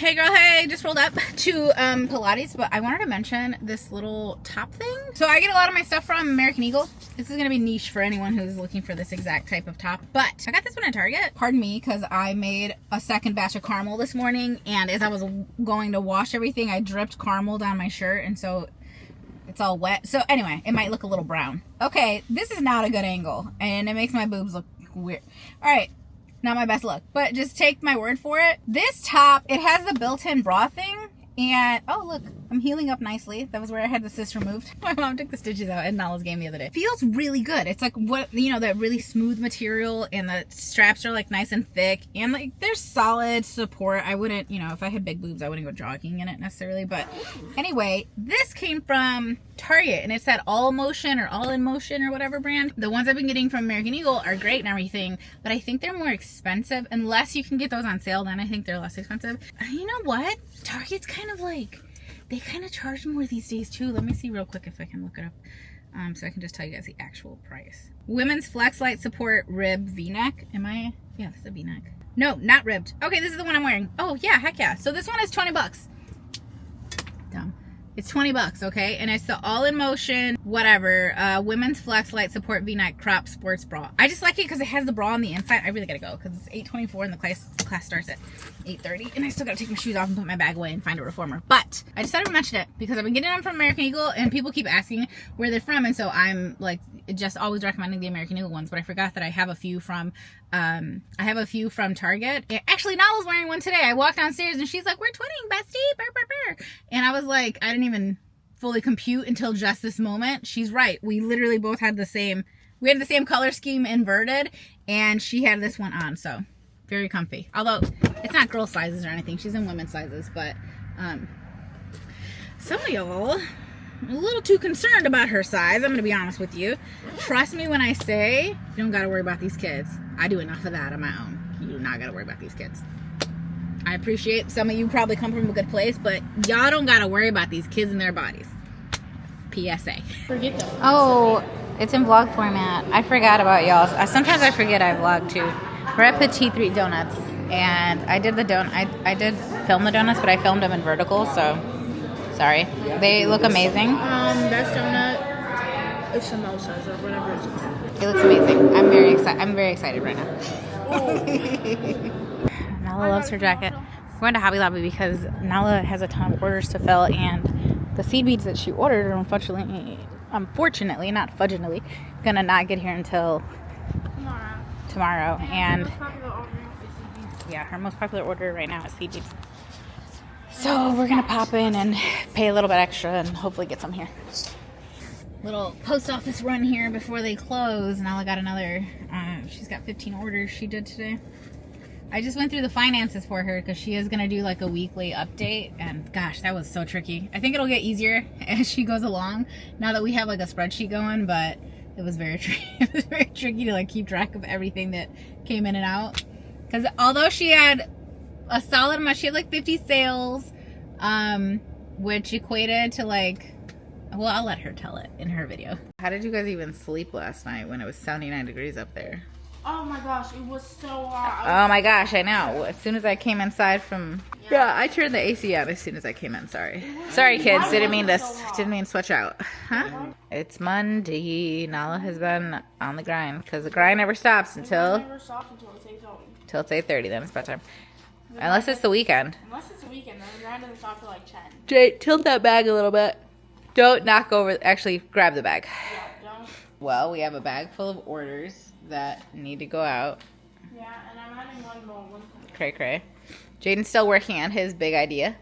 Hey girl, hey, just rolled up to Pilates, but I wanted to mention this little top thing. So I get a lot of my stuff from American Eagle. This is gonna be niche for anyone who's looking for this exact type of top, but I got this one at Target. Pardon me, because I made a second batch of caramel this morning, and as I was going to wash everything, I dripped caramel down my shirt, and so it's all wet. So anyway, it might look a little brown. Okay, this is not a good angle, and it makes my boobs look weird. All right. Not my best look, but just take my word for it. This top, it has the built-in bra thing, and oh look, I'm healing up nicely. That was where I had the cyst removed. My mom took the stitches out in Nala's game the other day. Feels really good. It's like what, you know, that really smooth material, and the straps are like nice and thick, and like there's solid support. I wouldn't, you know, if I had big boobs, I wouldn't go jogging in it necessarily, but anyway, this came from Target, and it's that All Motion or All in Motion or whatever brand. The ones I've been getting from American Eagle are great and everything, but I think they're more expensive. Unless you can get those on sale, then I think they're less expensive. You know what? Target's kind of like, they kind of charge more these days too. Let me see real quick if I can look it up, so I can just tell you guys the actual price. Women's Flex Light Support Rib V-neck. Yeah, this is a V-neck. No, not ribbed. Okay, this is the one I'm wearing. Oh yeah, heck yeah. So this one is 20 bucks. Dumb. It's 20 bucks, okay? And it's the All in Motion, whatever, Women's Flex Light Support V-neck Crop Sports Bra. I just like it because it has the bra on the inside. I really gotta go because it's 8:24 and the class starts at 8:30, and I still gotta take my shoes off and put my bag away and find a reformer. But I decided to mention it because I've been getting them from American Eagle, and people keep asking where they're from, and so I'm like just always recommending the American Eagle ones. But I forgot that I have a few from Target. Actually, Nala's wearing one today. I walked downstairs and she's like, "We're twinning, bestie." Burr, burr, burr. And I was like, I didn't even fully compute until just this moment. She's right. We literally both had the same. We had the same color scheme inverted, and she had this one on, so very comfy. Although it's not girl sizes or anything. She's in women's sizes, but some of y'all a little too concerned about her size. I'm gonna be honest with you. Trust me when I say you don't gotta worry about these kids. I do enough of that on my own. You do not gotta worry about these kids. I appreciate some of you probably come from a good place, but y'all don't gotta worry about these kids and their bodies. PSA. Forget them. Oh, it's in vlog format. I forgot about y'all. Sometimes I forget I vlog too. We're at Petite 3 Donuts, and I did I did film the donuts, but I filmed them in vertical, so sorry. They look amazing. Best donut is samosas or whatever it's called. It looks amazing. I'm very excited right now. Nala loves her jacket. We're going to Hobby Lobby because Nala has a ton of orders to fill, and the seed beads that she ordered are unfortunately, not fudgingly, gonna not get here until tomorrow. And yeah, her most popular order right now is seed beads. So we're gonna pop in and pay a little bit extra and hopefully get some here. Little post office run here before they close. Nala got another, she's got 15 orders she did today. I just went through the finances for her because she is going to do like a weekly update, and gosh, that was so tricky. I think it'll get easier as she goes along now that we have like a spreadsheet going, but it was very tricky. It was very tricky to like keep track of everything that came in and out, because although she had a solid amount, she had like 50 sales, which equated to like, well, I'll let her tell it in her video. How did you guys even sleep last night when it was 79 degrees up there? Oh my gosh, it was so hot. Oh my gosh, I know. As soon as I came inside from... Yeah, I turned the AC on as soon as I came in, sorry. Sorry kids, didn't mean to switch out. Huh? It's Monday. Nala has been on the grind because the grind never stops until... It never stops until it's 8:30. Till it's 8:30, then it's bedtime. Unless it's the weekend. Unless it's the weekend, then the grind doesn't stop till like 10. Jay, tilt that bag a little bit. Don't knock over... Actually, grab the bag. Yeah, don't. Well, we have a bag full of orders that need to go out. Yeah, and I'm having one more. Cray cray. Jaden's still working on his big idea.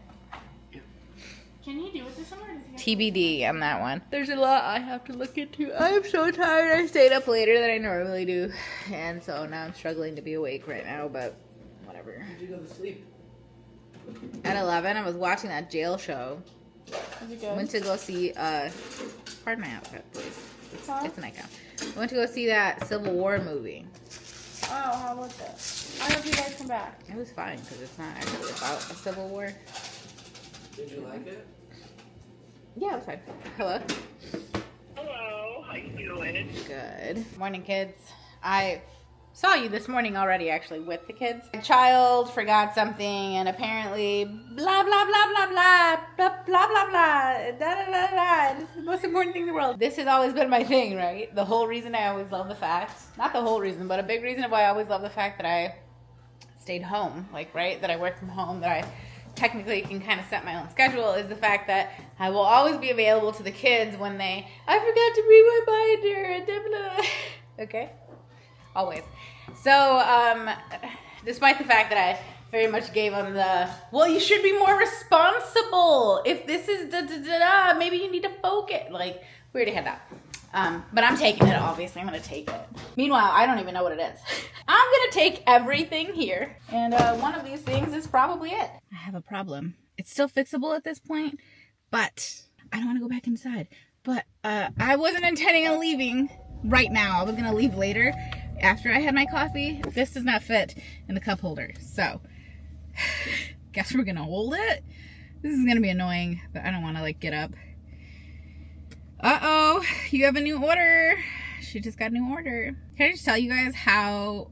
Can he do it this summer? TBD on that one. There's a lot I have to look into. I am so tired. I stayed up later than I normally do, and so now I'm struggling to be awake right now, but whatever. When did you go to sleep? At 11, I was watching that jail show. Is it good? Went to go see, pardon my outfit, please. Huh? It's an icon. I went to go see that Civil War movie. Oh, how was it? I hope you guys come back. It was fine because it's not actually about a Civil War. Did you like it? Yeah, it was fine. Hello. Hello, how you doing? Good morning, kids. saw you this morning already, actually, with the kids. A child forgot something, and apparently, blah, blah, blah, blah, blah, blah, blah, blah, blah, da, da, da, da. This is the most important thing in the world. This has always been my thing, right? The whole reason I always love the fact, not the whole reason, but a big reason of why I always love the fact that I stayed home, like, right? That I work from home, that I technically can kind of set my own schedule, is the fact that I will always be available to the kids when they, I forgot to bring my binder, blah, blah. Okay? Always. So, despite the fact that I very much gave them the, well, you should be more responsible. If this is da-da-da-da, maybe you need to focus. Like, we already had that. But I'm taking it, obviously. I'm going to take it. Meanwhile, I don't even know what it is. I'm going to take everything here. And one of these things is probably it. I have a problem. It's still fixable at this point, but I don't want to go back inside. But I wasn't intending on leaving right now. I was going to leave later after I had my coffee. This does not fit in the cup holder. So, guess we're going to hold it. This is going to be annoying, but I don't want to, like, get up. Uh-oh, you have a new order. She just got a new order. Can I just tell you guys how,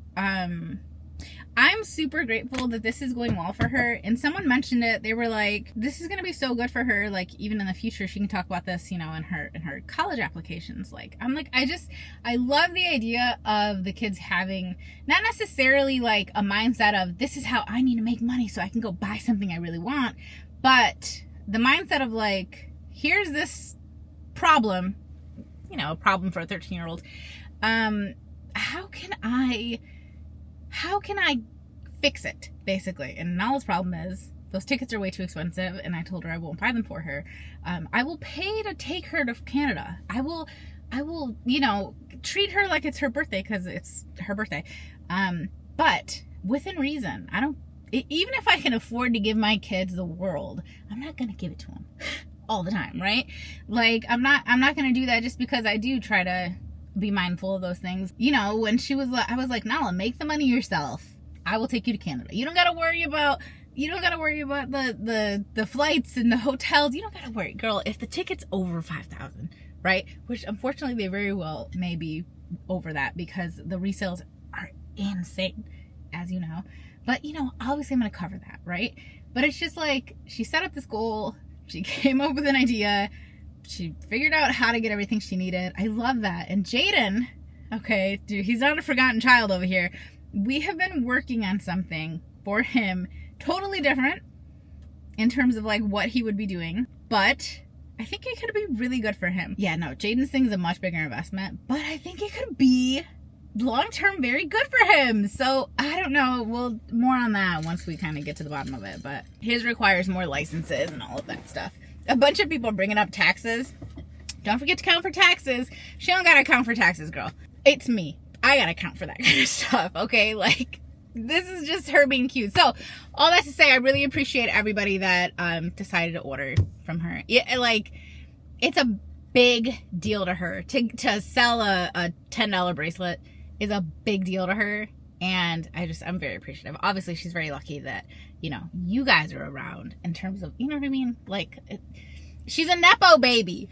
I'm super grateful that this is going well for her. And someone mentioned it. They were like, this is going to be so good for her. Like, even in the future, she can talk about this, you know, in her college applications. Like, I'm like, I love the idea of the kids having not necessarily like a mindset of this is how I need to make money so I can go buy something I really want. But the mindset of like, here's this problem, you know, a problem for a 13-year-old. How can I fix it, basically? And Nala's problem is those tickets are way too expensive, and I told her I won't buy them for her. I will pay to take her to Canada. I will, you know, treat her like it's her birthday because it's her birthday. But within reason. Even if I can afford to give my kids the world, I'm not gonna give it to them all the time, right? Like, I'm not gonna do that just because I do try to be mindful of those things. You know, when I was like, Nala, make the money yourself. I will take you to Canada. You don't gotta worry about the flights and the hotels. You don't gotta worry, girl. If the ticket's over $5,000, right? Which unfortunately they very well may be over that because the resales are insane, as you know. But you know, obviously I'm gonna cover that, right? But it's just like, she set up this goal. She came up with an idea. She figured out how to get everything she needed. I love that. And Jaden, okay, dude, he's not a forgotten child over here. We have been working on something for him totally different in terms of like what he would be doing. But I think it could be really good for him. Yeah, no, Jaden's thing is a much bigger investment. But I think it could be long-term very good for him. So I don't know. Well, more on that once we kind of get to the bottom of it. But his requires more licenses and all of that stuff. A bunch of people bringing up taxes. Don't forget to count for taxes. She don't gotta count for taxes, girl. It's me. I gotta count for that kind of stuff, okay? Like, this is just her being cute. So, all that to say, I really appreciate everybody that decided to order from her. Yeah, like, it's a big deal to her. To sell a $10 bracelet is a big deal to her. And I'm very appreciative. Obviously, she's very lucky that, you know, you guys are around in terms of, you know what I mean? Like, she's a Nepo baby.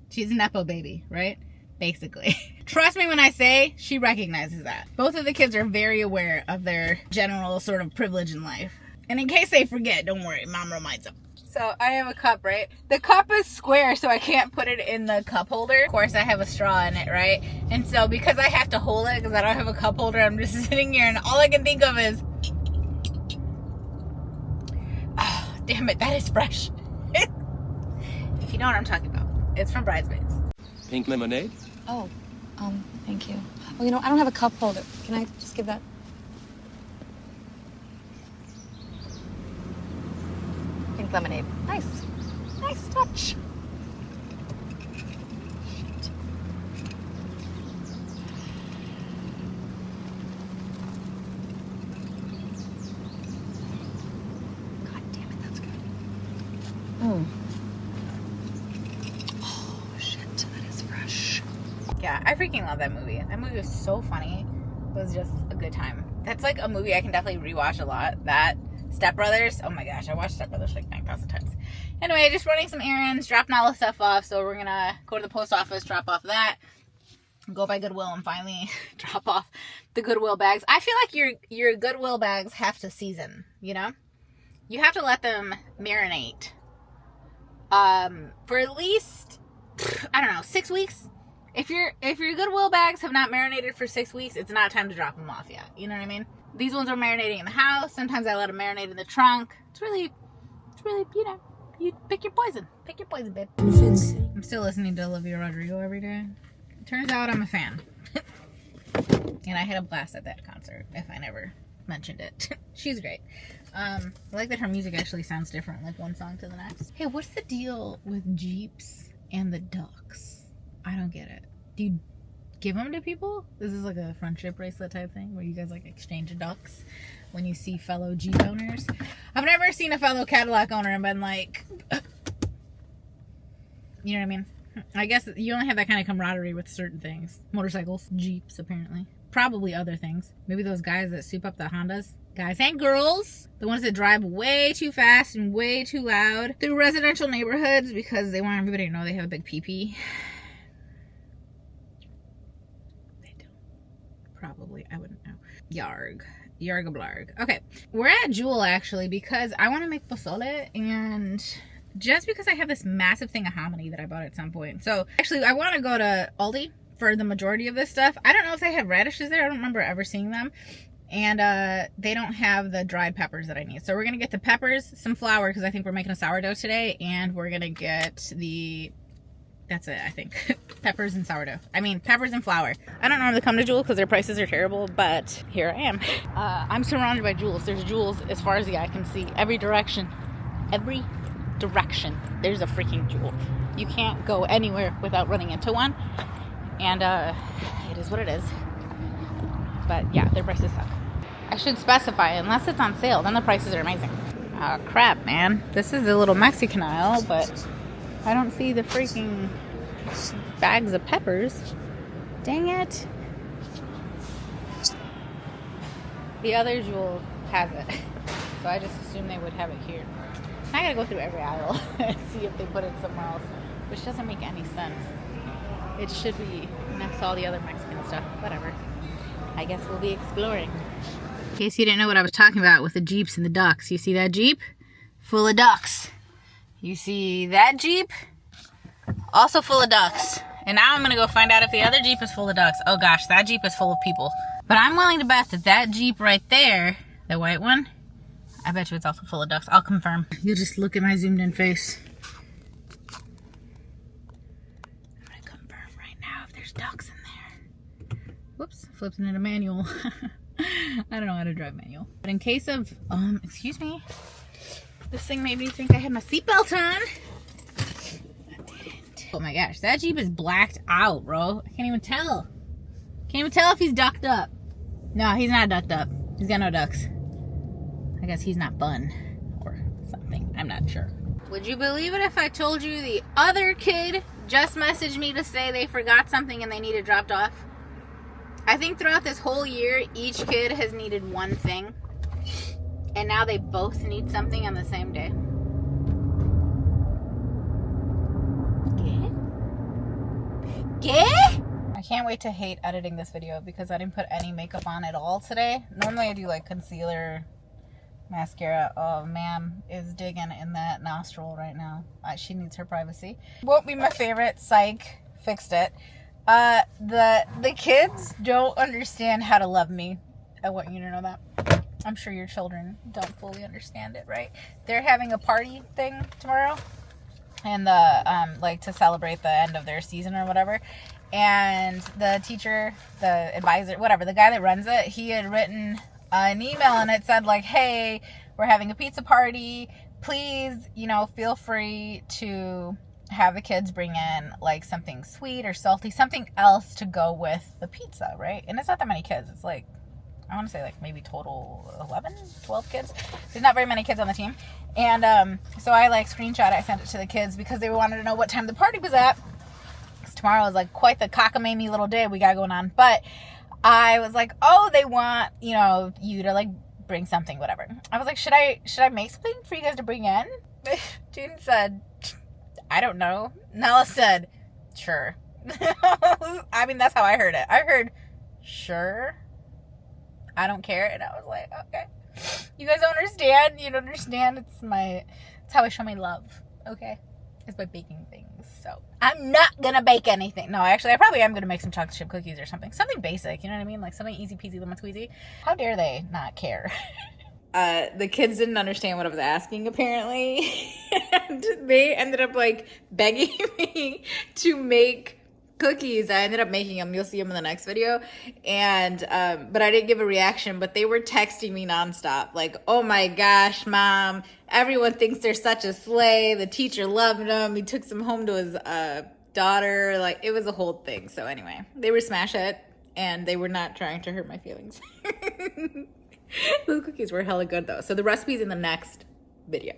She's a Nepo baby, right? Basically. Trust me when I say she recognizes that. Both of the kids are very aware of their general sort of privilege in life. And in case they forget, don't worry, Mom reminds them. So I have a cup, right? The cup is square, so I can't put it in the cup holder. Of course, I have a straw in it, right? And so because I have to hold it because I don't have a cup holder, I'm just sitting here and all I can think of is, oh, damn it, that is fresh. If you know what I'm talking about, it's from Bridesmaids. Pink lemonade? Oh, thank you. Oh, you know, I don't have a cup holder. Can I just give that? Pink lemonade. Nice. Nice touch. Shit. God damn it, that's good. Oh. Oh, shit, that is fresh. Yeah, I freaking love that movie. That movie was so funny. It was just a good time. That's like a movie I can definitely rewatch a lot. That, Step Brothers, oh my gosh, I watched Step Brothers like 9,000 times. Anyway, just running some errands, dropping all the stuff off. So we're gonna go to the post office, drop off that. go by Goodwill and finally drop off the Goodwill bags. I feel like your Goodwill bags have to season, you know? You have to let them marinate for at least, I don't know, 6 weeks. If your Goodwill bags have not marinated for 6 weeks, it's not time to drop them off yet. You know what I mean? These ones are marinating in the house. Sometimes I let them marinate in the trunk. It's really, you know, you pick your poison. Pick your poison, babe. I'm still listening to Olivia Rodrigo every day. Turns out I'm a fan. And I had a blast at that concert, if I never mentioned it. She's great. I like that her music actually sounds different, like one song to the next. Hey, what's the deal with Jeeps and the ducks? I don't get it. Do you give them to people? This is like a friendship bracelet type thing where you guys like exchange ducks when you see fellow Jeep owners. I've never seen a fellow Cadillac owner and been like, you know what I mean? I guess you only have that kind of camaraderie with certain things. Motorcycles, Jeeps, apparently. Probably other things. Maybe those guys that soup up the Hondas. Guys and girls. The ones that drive way too fast and way too loud through residential neighborhoods because they want everybody to know they have a big pee-pee. They don't. Probably. I wouldn't know. Yarg. Yargablarg. Okay. We're at Jewel, actually, because I want to make pozole, and just because I have this massive thing of hominy that I bought at some point. So, actually, I want to go to Aldi for the majority of this stuff. I don't know if they had radishes there. I don't remember ever seeing them. And they don't have the dried peppers that I need. So we're going to get the peppers, some flour, because I think we're making a sourdough today. And we're going to get the... That's it, I think. Peppers and sourdough. I mean, peppers and flour. I don't normally come to Jewel because their prices are terrible, but here I am. I'm surrounded by Jewels. There's Jewels as far as the eye can see. Every direction. Every direction. There's a freaking Jewel. You can't go anywhere without running into one. And it is what it is. But yeah, their prices suck. I should specify, unless it's on sale, then the prices are amazing. Oh crap, man. This is a little Mexican aisle, but I don't see the freaking bags of peppers. Dang it. The other Jewel has it. So I just assumed they would have it here. I gotta go through every aisle and see if they put it somewhere else, which doesn't make any sense. It should be next to all the other Mexican stuff. Whatever. I guess we'll be exploring. In case you didn't know what I was talking about with the Jeeps and the ducks. You see that Jeep? Full of ducks. You see that Jeep? Also full of ducks. And now I'm going to go find out if the other Jeep is full of ducks. Oh gosh, that Jeep is full of people. But I'm willing to bet that that Jeep right there, the white one, I bet you it's also full of ducks. I'll confirm. You'll just look at my zoomed in face. I'm going to confirm right now if there's ducks in there. Whoops, flipped into manual. I don't know how to drive manual. But in case of, excuse me. This thing made me think I had my seatbelt on. I didn't. Oh my gosh, that Jeep is blacked out, bro. I can't even tell. Can't even tell if he's ducked up. No, he's not ducked up. He's got no ducks. I guess he's not fun or something. I'm not sure. Would you believe it if I told you the other kid just messaged me to say they forgot something and they need it dropped off? I think throughout this whole year, each kid has needed one thing. And now they both need something on the same day. ¿Qué? I can't wait to hate editing this video because I didn't put any makeup on at all today. Normally I do like concealer, mascara. Oh, ma'am is digging in that nostril right now. She needs her privacy. Won't be my favorite. Psych. Fixed it. The kids don't understand how to love me. I want you to know that. I'm sure your children don't fully understand it, right? They're having a party thing tomorrow, and like to celebrate the end of their season or whatever. And the teacher, the advisor, whatever, the guy that runs it, he had written an email and it said like, hey, we're having a pizza party. Please, feel free to have the kids bring in like something sweet or salty, something else to go with the pizza, right? And it's not that many kids. It's like, I want to say like maybe total 11, 12 kids. There's not very many kids on the team. And so I like screenshot it. I sent it to the kids because they wanted to know what time the party was at. Because tomorrow is like quite the cockamamie little day we got going on. But I was like, oh, they want, you to like bring something, whatever. I was like, should I make something for you guys to bring in? June said, I don't know. Nella said, sure. I mean, that's how I heard it. I heard, sure, I don't care. And I was like, okay. You guys don't understand. You don't understand. It's how I show my love. Okay. It's by baking things. So I'm not going to bake anything. No, actually, I probably am going to make some chocolate chip cookies or something. Something basic. You know what I mean? Like something easy peasy lemon squeezy. How dare they not care? The kids didn't understand what I was asking, apparently. And they ended up like begging me to make cookies. I ended up making them. You'll see them in the next video. And but I didn't give a reaction, but they were texting me nonstop like, oh my gosh, mom, everyone thinks they're such a slay. The teacher loved them. He took some home to his daughter. Like, it was a whole thing. So anyway, they were smash it, and they were not trying to hurt my feelings. Those cookies were hella good though. So the recipe's in the next video.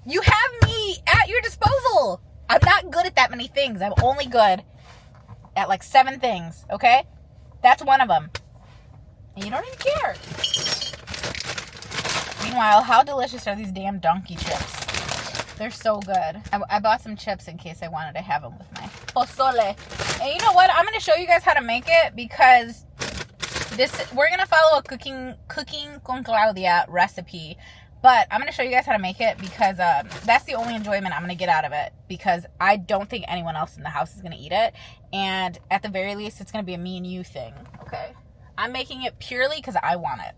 You have me at your disposal. I'm not good at that many things. I'm only good at like 7 things, okay? That's one of them. And you don't even care. Meanwhile, how delicious are these damn donkey chips? They're so good. I bought some chips in case I wanted to have them with my pozole. And you know what? I'm going to show you guys how to make it because we're going to follow a cooking con Claudia recipe. But I'm going to show you guys how to make it because that's the only enjoyment I'm going to get out of it. Because I don't think anyone else in the house is going to eat it. And at the very least, it's going to be a me and you thing. Okay? I'm making it purely because I want it.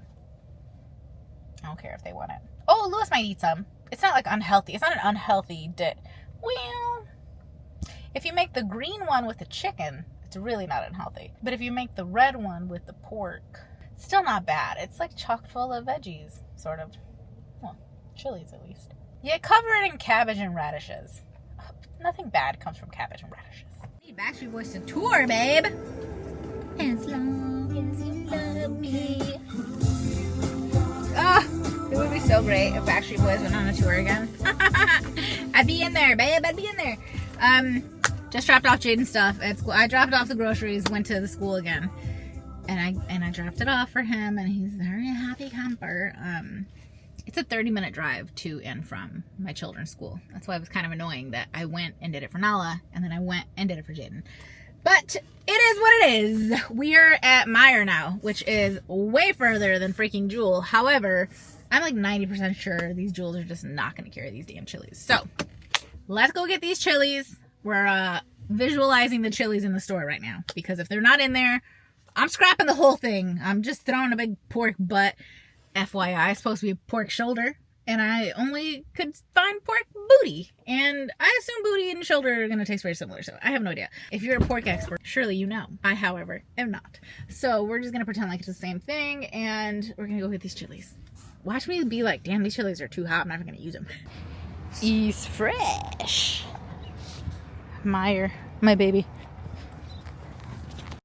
I don't care if they want it. Oh, Lewis might eat some. It's not like unhealthy. It's not an unhealthy dish. Well, if you make the green one with the chicken, it's really not unhealthy. But if you make the red one with the pork, it's still not bad. It's like chock full of veggies, sort of. Well, chilies at least. Yeah, cover it in cabbage and radishes. Nothing bad comes from cabbage and radishes. Need Backstreet Boys to tour, babe. As long as you love me. It would be so great if Backstreet Boys went on a tour again. I'd be in there, babe. I'd be in there. Just dropped off Jaden's stuff at school. I dropped off the groceries, went to the school again, and I dropped it off for him, and he's very happy camper. It's a 30-minute drive to and from my children's school. That's why it was kind of annoying that I went and did it for Nala, and then I went and did it for Jaden. But it is what it is. We are at Meijer now, which is way further than freaking Jewel. However, I'm like 90% sure these Jewels are just not going to carry these damn chilies. So, let's go get these chilies. We're visualizing the chilies in the store right now. Because if they're not in there, I'm scrapping the whole thing. I'm just throwing a big pork butt. FYI, it's supposed to be a pork shoulder. And I only could find pork booty. And I assume booty and shoulder are going to taste very similar. So I have no idea. If you're a pork expert, surely you know. I, however, am not. So we're just going to pretend like it's the same thing. And we're going to go get these chilies. Watch me be like, damn, these chilies are too hot. I'm never going to use them. He's fresh. Meijer, my baby.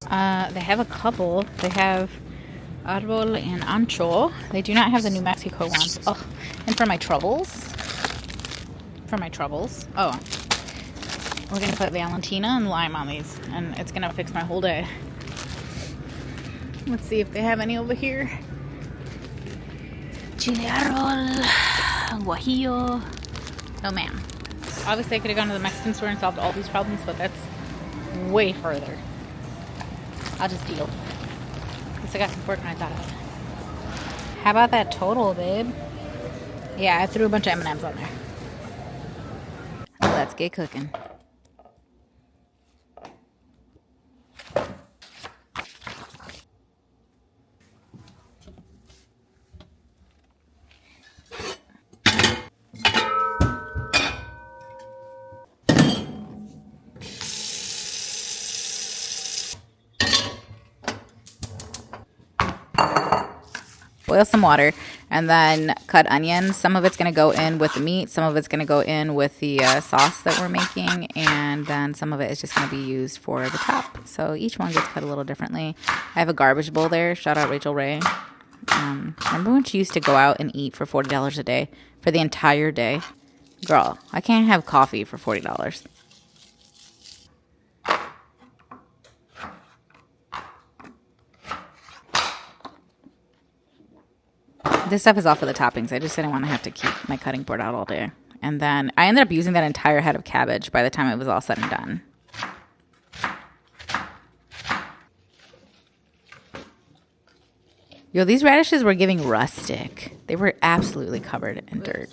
They have a couple. They have Arbol and Ancho. They do not have the New Mexico ones. Oh, and for my troubles. Oh, we're gonna put Valentina and lime on these, and it's gonna fix my whole day. Let's see if they have any over here. Chile arbol, guajillo. Oh man. Obviously, I could have gone to the Mexican store and solved all these problems, but that's way further. I'll just deal. At least I got some pork rinds out of it. How about that total, babe? Yeah, I threw a bunch of M&Ms on there. Let's get cooking. Boil some water and then cut onions. Some of it's going to go in with the meat. Some of it's going to go in with the sauce that we're making. And then some of it is just going to be used for the top. So each one gets cut a little differently. I have a garbage bowl there. Shout out Rachel Ray. Remember when she used to go out and eat for $40 a day for the entire day? Girl, I can't have coffee for $40. This stuff is all for the toppings. I just didn't want to have to keep my cutting board out all day. And then I ended up using that entire head of cabbage by the time it was all said and done. Yo, these radishes were giving rustic. They were absolutely covered in dirt.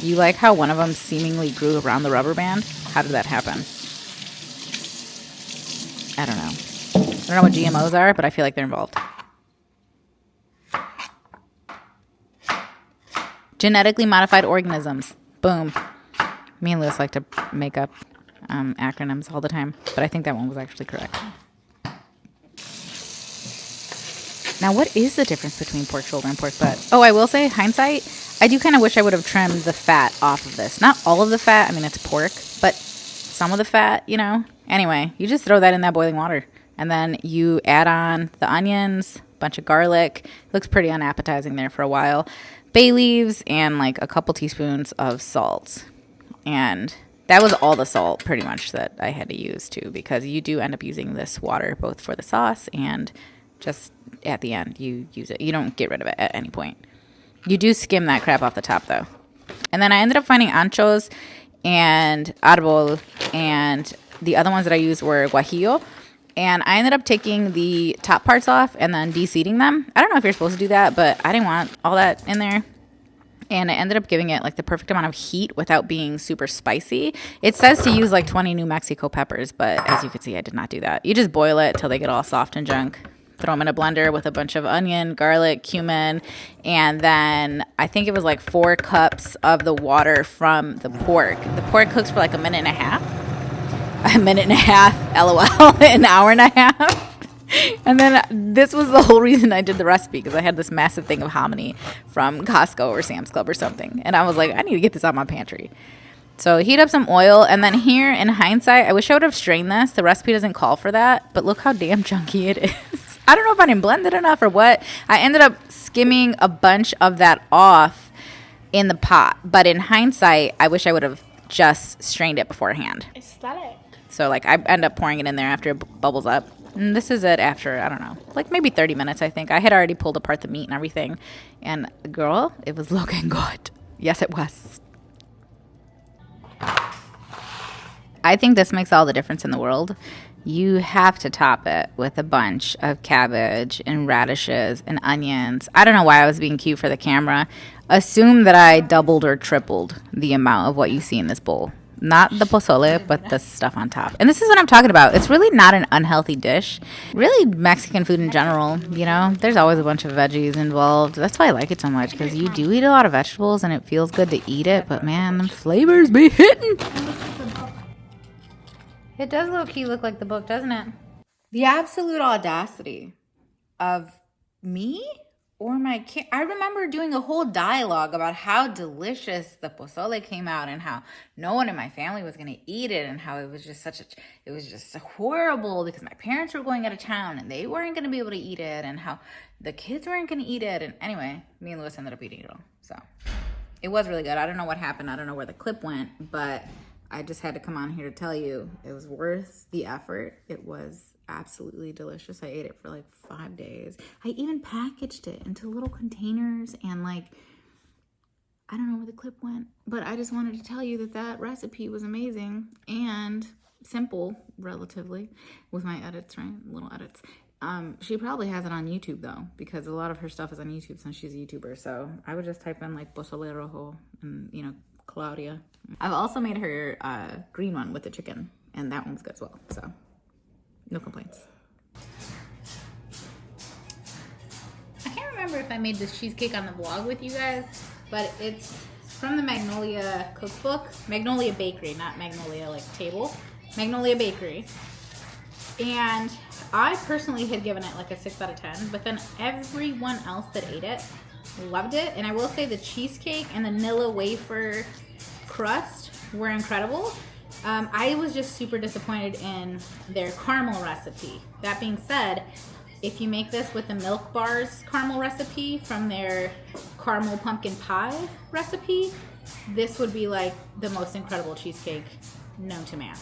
You like how one of them seemingly grew around the rubber band? How did that happen? I don't know. I don't know what GMOs are, but I feel like they're involved. Genetically modified organisms. Boom. Me and Lewis like to make up acronyms all the time, but I think that one was actually correct. Now, what is the difference between pork shoulder and pork butt? Oh, I will say, hindsight, I do kind of wish I would have trimmed the fat off of this. Not all of the fat. I mean, it's pork, but some of the fat, you know. Anyway, you just throw that in that boiling water. And then you add on the onions, a bunch of garlic. It looks pretty unappetizing there for a while. Bay leaves and like a couple teaspoons of salt. And that was all the salt pretty much that I had to use too, because you do end up using this water both for the sauce and just at the end you use it. You don't get rid of it at any point. You do skim that crap off the top though. And then I ended up finding anchos and arbol, and the other ones that I used were guajillo. And I ended up taking the top parts off and then de-seeding them. I don't know if you're supposed to do that, but I didn't want all that in there. And it ended up giving it like the perfect amount of heat without being super spicy. It says to use like 20 New Mexico peppers, but as you can see, I did not do that. You just boil it till they get all soft and junk. Throw them in a blender with a bunch of onion, garlic, cumin, and then I think it was like 4 cups of the water from the pork. The pork cooks for like a minute and a half. A minute and a half, LOL, an hour and a half. And then this was the whole reason I did the recipe, because I had this massive thing of hominy from Costco or Sam's Club or something. And I was like, I need to get this out of my pantry. So heat up some oil, and then here in hindsight, I wish I would have strained this. The recipe doesn't call for that, but look how damn chunky it is. I don't know if I didn't blend it enough or what. I ended up skimming a bunch of that off in the pot, but in hindsight, I wish I would have just strained it beforehand. Aesthetic. So like I end up pouring it in there after it bubbles up. And this is it after, I don't know, like maybe 30 minutes, I think. I had already pulled apart the meat and everything. And girl, it was looking good. Yes, it was. I think this makes all the difference in the world. You have to top it with a bunch of cabbage and radishes and onions. I don't know why I was being cute for the camera. Assume that I doubled or tripled the amount of what you see in this bowl. Not the pozole, but the stuff on top. And this is what I'm talking about. It's really not an unhealthy dish. Really, Mexican food in general, you know, there's always a bunch of veggies involved. That's why I like it so much, because you do eat a lot of vegetables and it feels good to eat it. But man, them flavors be hitting. It does low-key look like the book, doesn't it? The absolute audacity of me or my kid. I remember doing a whole dialogue about how delicious the pozole came out and how no one in my family was going to eat it, and how it was just it was just horrible because my parents were going out of town and they weren't going to be able to eat it, and how the kids weren't going to eat it. And anyway, me and Lewis ended up eating it all. So it was really good. I don't know what happened. I don't know where the clip went, but I just had to come on here to tell you it was worth the effort. It was absolutely delicious. I ate it for like 5 days. I even packaged it into little containers, and like, I don't know where the clip went, but I just wanted to tell you that that recipe was amazing and simple, relatively, with my edits, right? Little edits. She probably has it on YouTube though, because a lot of her stuff is on YouTube since she's a YouTuber. So I would just type in like POZOLE ROJO and, you know, Claudia. I've also made her green one with the chicken, and that one was good as well. So no complaints. I can't remember if I made this cheesecake on the vlog with you guys, but it's from the Magnolia cookbook. Magnolia Bakery, not Magnolia like table. Magnolia Bakery. And I personally had given it like a 6 out of 10, but then everyone else that ate it loved it. And I will say the cheesecake and the Nilla wafer crust were incredible. I was just super disappointed in their caramel recipe. That being said, if you make this with the Milk Bars caramel recipe from their caramel pumpkin pie recipe, this would be like the most incredible cheesecake known to man.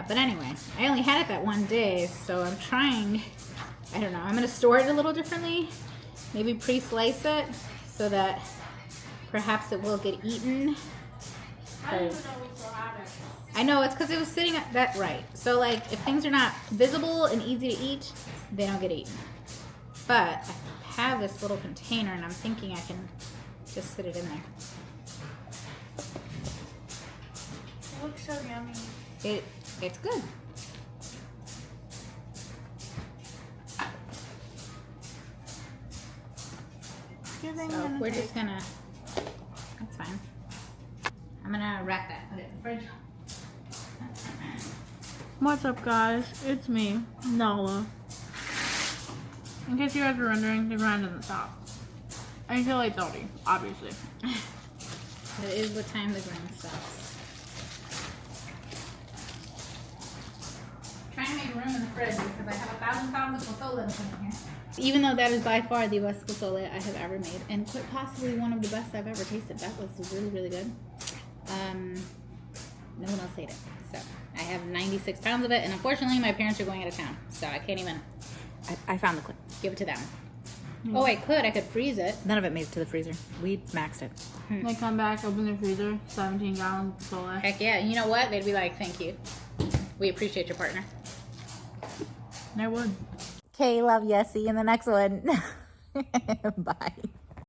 But anyway, I only had it that one day, so I'm trying, I don't know, I'm going to store it a little differently. Maybe pre-slice it so that perhaps it will get eaten I didn't 'Cause- even know we still had it. I know, it's because it was sitting at that right. So like if things are not visible and easy to eat, they don't get eaten. But I have this little container and I'm thinking I can just sit it in there. It looks so yummy. It's good. Good thing So I'm we're gonna just gonna, that's fine. I'm gonna wrap that, put it in the fridge. What's up, guys? It's me, Nala. In case you guys were wondering, the grind doesn't stop. Until 8:30, obviously. It is what time the grind stops. Trying to make room in the fridge because I have 1,000 pounds of pozole in here. Even though that is by far the best pozole I have ever made, and quite possibly one of the best I've ever tasted. That was really, really good. No one else ate it. So I have 96 pounds of it, and unfortunately my parents are going out of town, so I can't even. I found the clip. Give it to them. Oh, I could freeze it. None of it made it to the freezer. We maxed it. They come back, open the freezer, 17 gallons of Sola. Heck yeah. You know what? They'd be like, thank you. We appreciate your partner. They would. Okay, love you. See you in the next one. Bye.